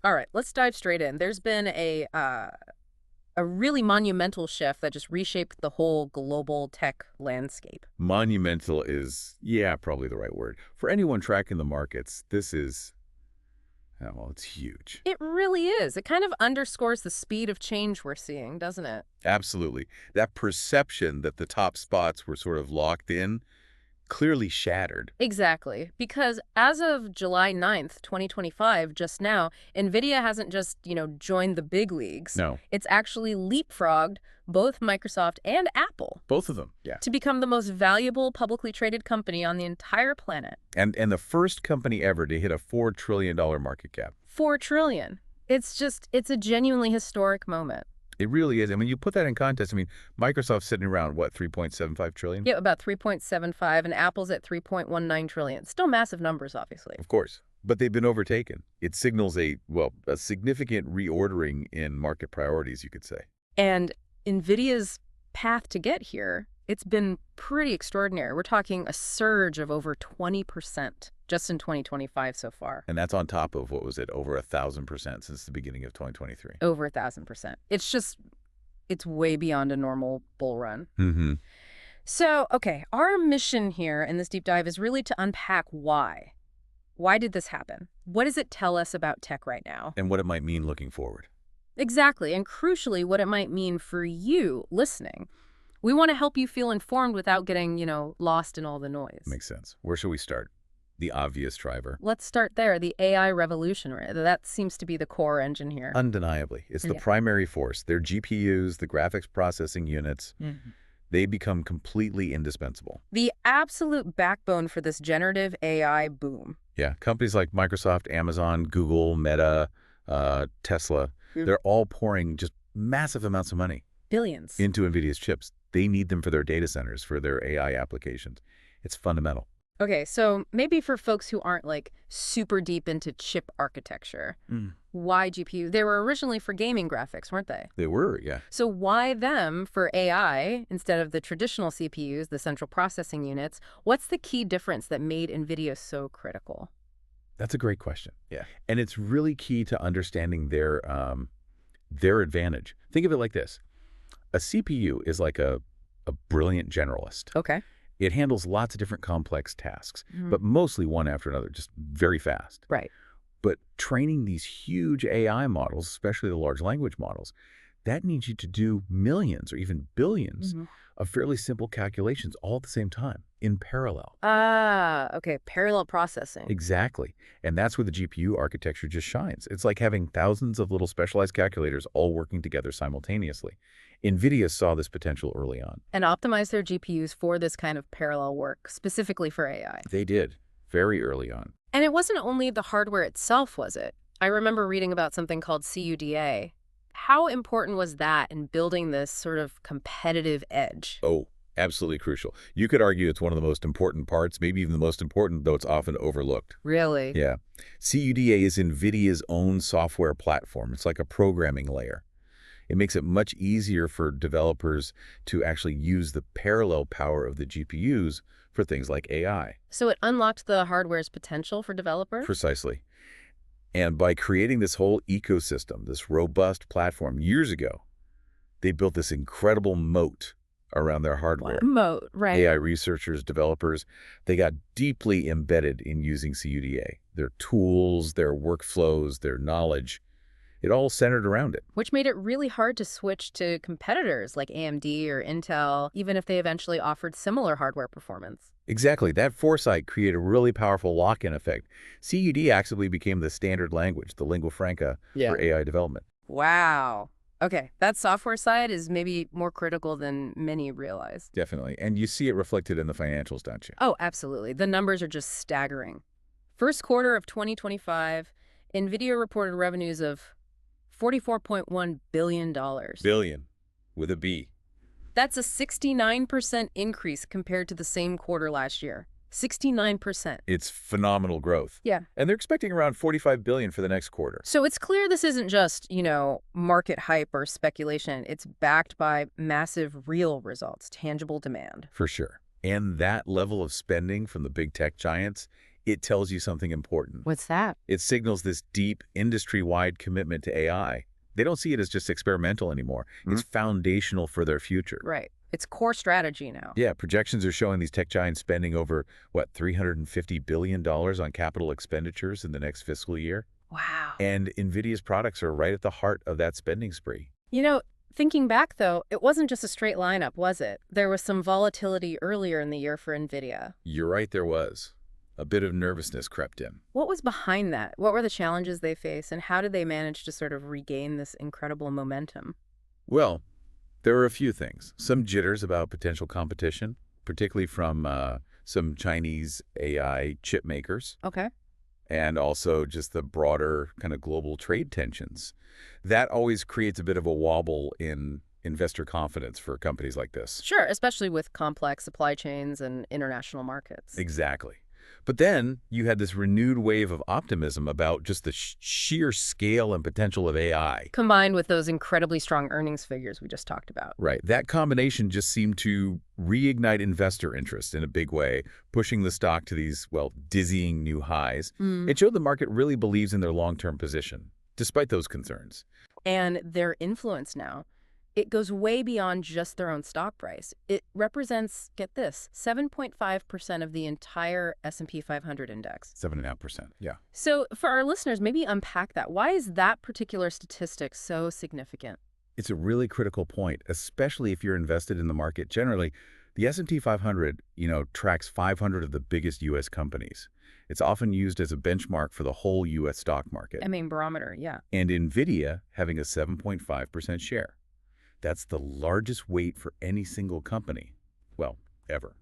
All right, let's dive straight in. There's been a really monumental shift that just reshaped the whole global tech landscape. Monumental is, yeah, probably the right word. For anyone tracking the markets, this is, well, it's huge. It really is. It kind of underscores the speed of change we're seeing, doesn't it? Absolutely. That perception that the top spots were sort of locked in clearly shattered. Exactly. Because as of July 9th, 2025, just now, Nvidia hasn't just, joined the big leagues. No, It's actually leapfrogged both Microsoft and Apple both of them. Yeah. to become the most valuable publicly traded company on the entire planet. And the first company ever to hit a $4 trillion market cap. 4 trillion. It's a genuinely historic moment. It really is. I mean, you put that in context. I mean, Microsoft's sitting around, what, 3.75 trillion? Yeah, about 3.75, and Apple's at 3.19 trillion. Still massive numbers, obviously. Of course. But they've been overtaken. It signals a significant reordering in market priorities, you could say. And Nvidia's path to get here, it's been pretty extraordinary. We're talking a surge of over 20% just in 2025 so far. And that's on top of, what was it, over 1,000% since the beginning of 2023. Over 1,000%. It's way beyond a normal bull run. Mm-hmm. So, okay, our mission here in this deep dive is really to unpack why. Why did this happen? What does it tell us about tech right now? And what it might mean looking forward. Exactly, and crucially, what it might mean for you listening. We want to help you feel informed without getting, lost in all the noise. Makes sense. Where should we start? The obvious driver. Let's start there, the AI revolution. Right? That seems to be the core engine here. Undeniably. It's the Yeah. primary force. Their GPUs, the graphics processing units, they become completely indispensable. The absolute backbone for this generative AI boom. Yeah, companies like Microsoft, Amazon, Google, Meta, Tesla, Mm. they're all pouring just massive amounts of money Billions. into NVIDIA's chips. They need them for their data centers, for their AI applications. It's fundamental. Okay, so maybe for folks who aren't super deep into chip architecture, why GPU? They were originally for gaming graphics, weren't they? They were, yeah. So why them for AI instead of the traditional CPUs, the central processing units? What's the key difference that made NVIDIA so critical? That's a great question. Yeah. And it's really key to understanding their advantage. Think of it like this. A CPU is like a brilliant generalist. Okay. It handles lots of different complex tasks, but mostly one after another, just very fast. Right. But training these huge AI models, especially the large language models, that needs you to do millions or even billions of fairly simple calculations all at the same time, in parallel. Ah, okay. Parallel processing. Exactly. And that's where the GPU architecture just shines. It's like having thousands of little specialized calculators all working together simultaneously. NVIDIA saw this potential early on. And optimize their GPUs for this kind of parallel work, specifically for AI. They did, very early on. And it wasn't only the hardware itself, was it? I remember reading about something called CUDA. How important was that in building this sort of competitive edge? Oh, absolutely crucial. You could argue it's one of the most important parts, maybe even the most important, though it's often overlooked. Really? Yeah. CUDA is NVIDIA's own software platform. It's like a programming layer. It makes it much easier for developers to actually use the parallel power of the GPUs for things like AI. So it unlocked the hardware's potential for developers? Precisely. And by creating this whole ecosystem, this robust platform years ago, they built this incredible moat around their hardware. Moat, right. AI researchers, developers, they got deeply embedded in using CUDA. Their tools, their workflows, their knowledge, it all centered around it. Which made it really hard to switch to competitors like AMD or Intel, even if they eventually offered similar hardware performance. Exactly. That foresight created a really powerful lock-in effect. CUD actually became the standard language, the lingua franca for AI development. Wow. Okay, that software side is maybe more critical than many realize. Definitely. And you see it reflected in the financials, don't you? Oh, absolutely. The numbers are just staggering. First quarter of 2025, Nvidia reported revenues of $44.1 billion. Billion, with a B. That's a 69% increase compared to the same quarter last year. 69%. It's phenomenal growth. Yeah. And they're expecting around $45 billion for the next quarter. So it's clear this isn't just, market hype or speculation. It's backed by massive real results, tangible demand. For sure. And that level of spending from the big tech giants, it tells you something important. What's that? It signals this deep, industry-wide commitment to AI. They don't see it as just experimental anymore. It's foundational for their future. Right. It's core strategy now. Yeah, projections are showing these tech giants spending over, what, $350 billion on capital expenditures in the next fiscal year? Wow. And NVIDIA's products are right at the heart of that spending spree. You know, thinking back, though, it wasn't just a straight lineup, was it? There was some volatility earlier in the year for Nvidia. You're right, there was. A bit of nervousness crept in. What was behind that? What were the challenges they faced, and how did they manage to sort of regain this incredible momentum? Well, there were a few things. Some jitters about potential competition, particularly from some Chinese AI chip makers, Okay. and also just the broader kind of global trade tensions. That always creates a bit of a wobble in investor confidence for companies like this. Sure, especially with complex supply chains and international markets. Exactly. But then you had this renewed wave of optimism about just the sheer scale and potential of AI. Combined with those incredibly strong earnings figures we just talked about. Right. That combination just seemed to reignite investor interest in a big way, pushing the stock to these, well, dizzying new highs. It showed the market really believes in their long-term position, despite those concerns. And their influence now, it goes way beyond just their own stock price. It represents, get this, 7.5% of the entire S&P 500 index. 7.5%, yeah. So for our listeners, maybe unpack that. Why is that particular statistic so significant? It's a really critical point, especially if you're invested in the market. Generally, the S&P 500, tracks 500 of the biggest U.S. companies. It's often used as a benchmark for the whole U.S. stock market. I mean, barometer, yeah. And Nvidia having a 7.5% share. That's the largest weight for any single company, well, ever.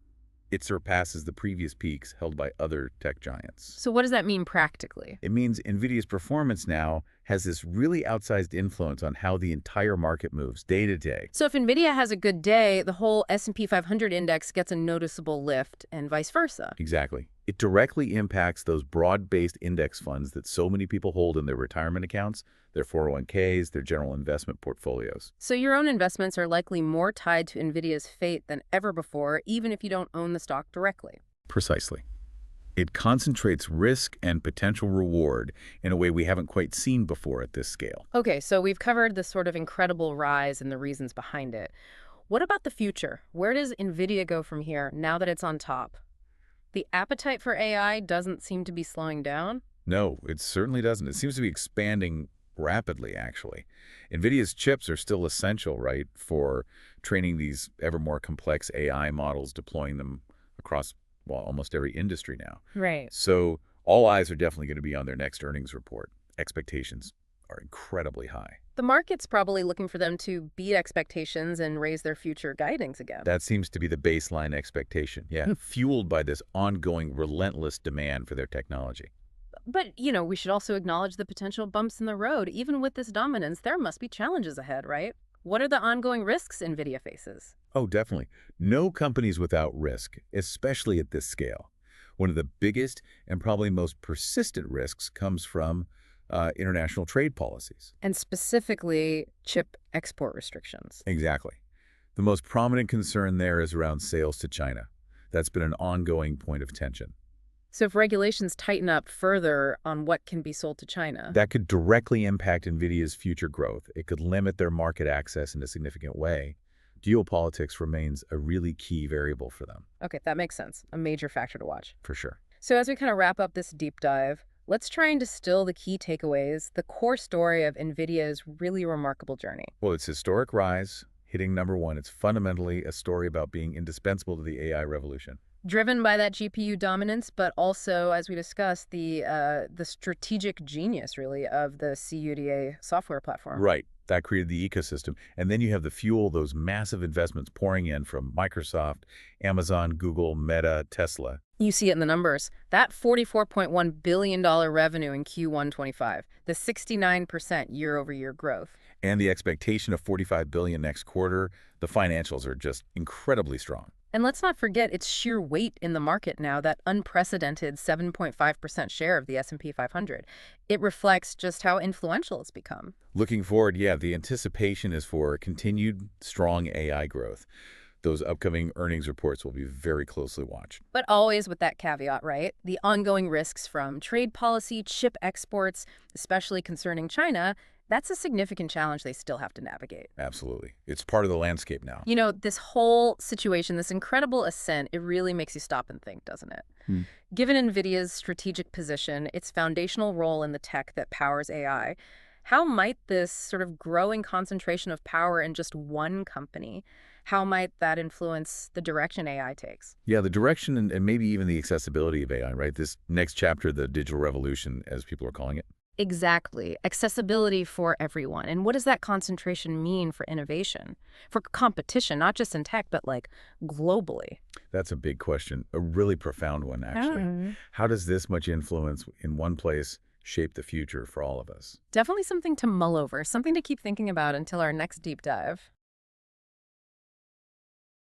It surpasses the previous peaks held by other tech giants. So what does that mean practically? It means NVIDIA's performance now has this really outsized influence on how the entire market moves day to day. So if Nvidia has a good day, the whole S&P 500 index gets a noticeable lift and vice versa. Exactly. It directly impacts those broad-based index funds that so many people hold in their retirement accounts, their 401ks, their general investment portfolios. So your own investments are likely more tied to Nvidia's fate than ever before, even if you don't own the stock directly. Precisely. It concentrates risk and potential reward in a way we haven't quite seen before at this scale. Okay, so we've covered this sort of incredible rise and the reasons behind it. What about the future? Where does Nvidia go from here now that it's on top? The appetite for AI doesn't seem to be slowing down. No, it certainly doesn't. It seems to be expanding rapidly, actually. NVIDIA's chips are still essential, right, for training these ever more complex AI models, deploying them across, well, almost every industry now. Right. So all eyes are definitely going to be on their next earnings report. Expectations are incredibly high. The market's probably looking for them to beat expectations and raise their future guidance again. That seems to be the baseline expectation, yeah, fueled by this ongoing relentless demand for their technology. But, we should also acknowledge the potential bumps in the road. Even with this dominance, there must be challenges ahead, right? What are the ongoing risks Nvidia faces? Oh, definitely. No company's without risk, especially at this scale. One of the biggest and probably most persistent risks comes from international trade policies. And specifically, chip export restrictions. Exactly. The most prominent concern there is around sales to China. That's been an ongoing point of tension. So if regulations tighten up further on what can be sold to China, that could directly impact NVIDIA's future growth. It could limit their market access in a significant way. Geopolitics remains a really key variable for them. Okay, that makes sense. A major factor to watch. For sure. So as we kind of wrap up this deep dive, let's try and distill the key takeaways, the core story of NVIDIA's really remarkable journey. Well, its historic rise, hitting #1, it's fundamentally a story about being indispensable to the AI revolution. Driven by that GPU dominance, but also, as we discussed, the strategic genius, really, of the CUDA software platform. Right. That created the ecosystem. And then you have the fuel, those massive investments pouring in from Microsoft, Amazon, Google, Meta, Tesla. You see it in the numbers. That $44.1 billion revenue in Q1 25, the 69% year-over-year growth. And the expectation of $45 billion next quarter, the financials are just incredibly strong. And let's not forget its sheer weight in the market now, that unprecedented 7.5% share of the S&P 500. It reflects just how influential it's become. Looking forward, yeah, the anticipation is for continued strong AI growth. Those upcoming earnings reports will be very closely watched. But always with that caveat, right? The ongoing risks from trade policy, chip exports, especially concerning China, that's a significant challenge they still have to navigate. Absolutely. It's part of the landscape now. You know, this whole situation, this incredible ascent, it really makes you stop and think, doesn't it? Hmm. Given NVIDIA's strategic position, its foundational role in the tech that powers AI, how might this sort of growing concentration of power in just one company, how might that influence the direction AI takes? Yeah, the direction and maybe even the accessibility of AI, right? This next chapter, the digital revolution, as people are calling it. Exactly. Accessibility for everyone. And what does that concentration mean for innovation? For competition, not just in tech, but like globally? That's a big question, a really profound one, actually. Oh. How does this much influence in one place shape the future for all of us? Definitely something to mull over, something to keep thinking about until our next deep dive.